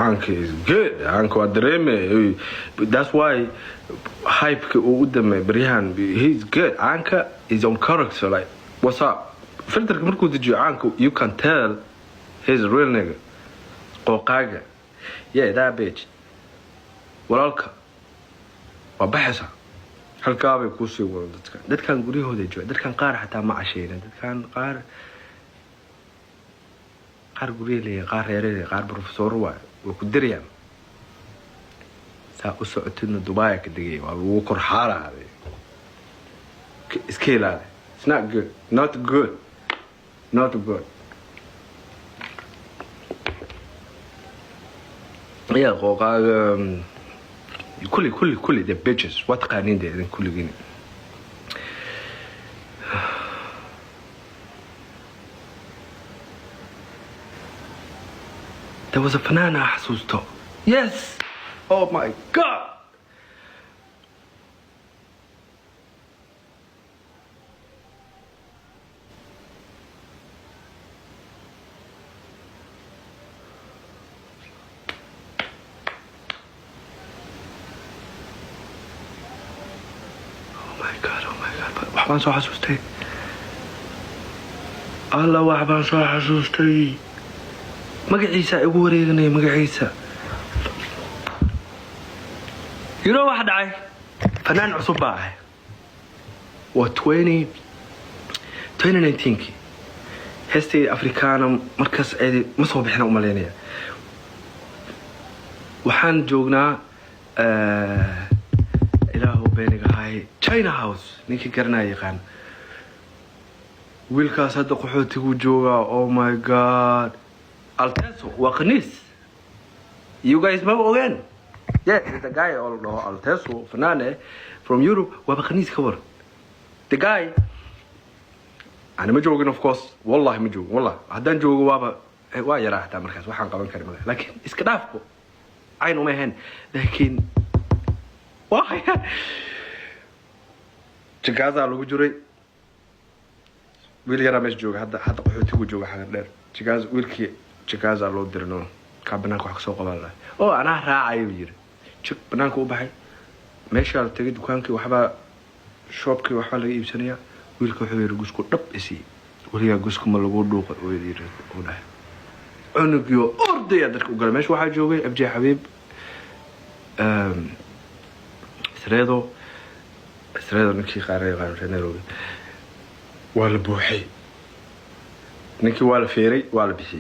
Anka is good. Anka waa dareeme. That's why hype uu udamay Brian. He's good. Anka is on character. Like, what's up? Filter markuu dejiyo Anka, you can tell he's a real nigga. Qooqaaga. Yeah, that bitch. Walaalka. Waa baxaysa. halkaa bay ku sii wada dadkan guriyahooda jooga dadkan qaar xataa ma casheeyna dadkan qaar guriyada qaar reerada qaar professor waa ku diriyaan saa u socotino Dubai ka digay waa lagu kor xaalaaday iska ilaali. It's not good. Yeah, qooqaaga كل the bitches واتقانين ده كل جيني. There was a فنانة حسوسته. Yes. Oh my God. waxbaan soo xasuustay alla waxbaan soo xasuustay magaciisa igu wareeganay magaciisa yiro wax dhacay fanaan cusub baa ah waa 2019 heestay afrikaana markaas ay ma soo bixin u maleynaya waxaan joognaa بينك هاي China House نيكي كرنا يقان ويلكاس هذا قحوتي وجوغا oh my god Alteso وقنيس you guys know again yeah the guy all know Alteso فنانة from Europe وبقنيس كبر the guy أنا مجوغن of course والله مجوغ والله هدان جوغ وابا وايا راح تامركز وحان قبل كريم لكن اسكدافكو عينه ما هن لكن واحد جاكازا لو جوري ويل يرا مش جوج حتى قحوتي وجوج حاجه دير جاكاز ويلكي جاكازا لو ديرنو كابنانك wax soo qaban lahay oo ana raacay yiri jig banaanka u baxay meesha la tagay dukaankii waxba shopkii waxa laga iibsanaya wiilka wuxuu yiri gusku dhab isi waliya gusku ma lagu dhuuqay oo yiri oo dhahay unugiyo ordaya dadka u galay meesha waxa joogay abjay xabiib سريدو نكي قاري نيروبي ولا بوحي نكي ولا فيري ولا بشي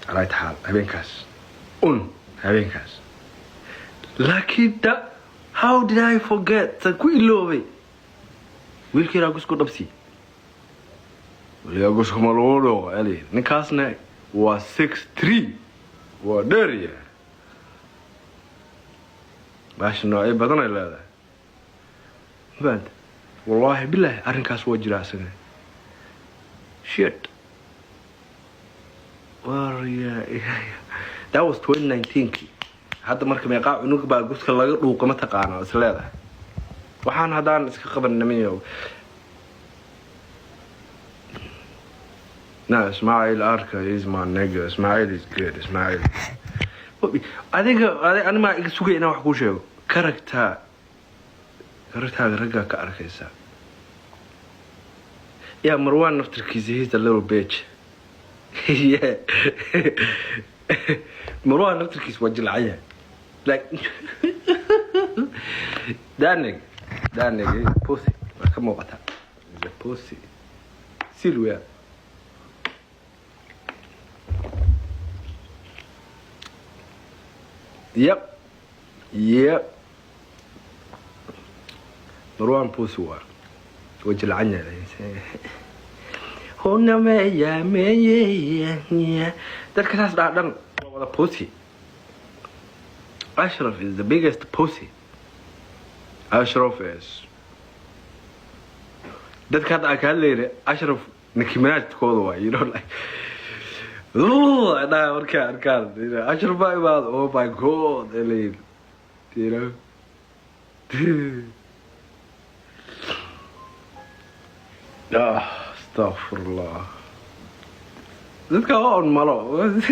على حال هبينكاس هبينكاس لكن دا how did I forget تكوي لوبي ويلكي راغوسكو دبسي وياغوسكو مالولو علي نكاسنا و 63 ودريا باش نوعي بدنا لا بنت والله بالله أرنكاس وجرا سنة shit وريا that was 2019 هذا مركب يقع إنك بقى قصك الله روق ما تقانا بس لا وحان هذا اسك خبر نمية لا إسماعيل أركا is my nigga إسماعيل is good إسماعيل I think أنا ما سوقي أنا وحكو شيء كاركتر رجع كأركيسا يا مروان نفتركيزي he's a little bitch yeah مروان نفتركيز وجه العيا like دانك pussy كم وقتها the pussy سيلويا yep مروان بوسوا وجه العنيا هنا ميا ذلك الناس بعدين ولا pussy أشرف is the biggest pussy أشرف is ذلك هذا أكلي أشرف نكملات تقولوا you know like أنا أركان أشرف باي بعض oh my god إلين you know استغفر الله ذلك هون مرة